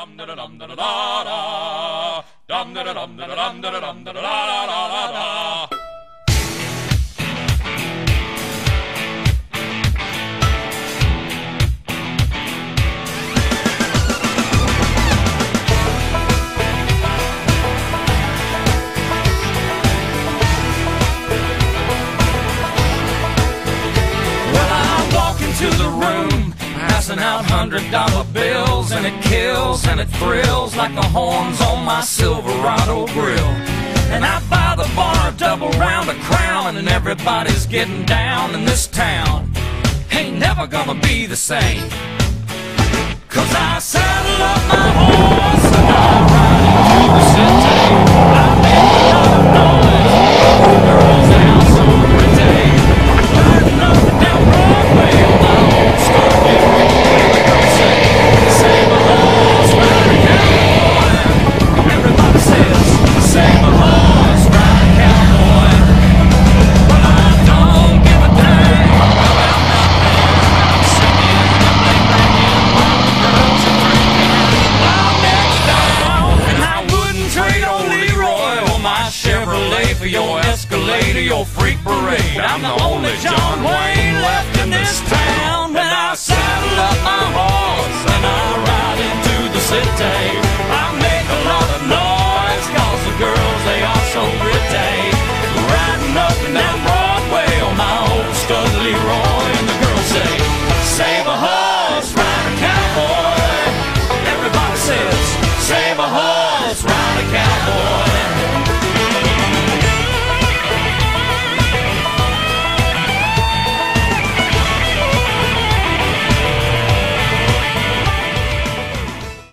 Dum da da dum da da da da. Dum da da dum da da dum da da dum da da da da da. To the room, passing out $100 bills, and it kills and it thrills like the horns on my Silverado grill. And I buy the bar a double round of Crown, and everybody's getting down in this town. Ain't never gonna be the same, 'cause I saddle up my horse and I ride into the city. I make a lot of noise, the girls dance on the day, riding up and down Broadway on my old Sturdy Roy. The girls say, save a horse, ride a cowboy. Everybody says, save a horse, ride a cowboy. Well, I don't give a dang about nothing. I'm singing and bling-blinging while the girls are drinking. I'm next down, and I wouldn't trade old Leroy or my Chevrolet for your Escalade or your Freak Parade. I'm the only John Wayne left in this town. When I saddle up my horse and I ride into the city, I make a lot of noise 'cause the girls, they are so pretty. Riding up and down Broadway on my old stud Leroy, and the girls say, save a horse, ride a cowboy. Everybody says, save a horse, ride a cowboy.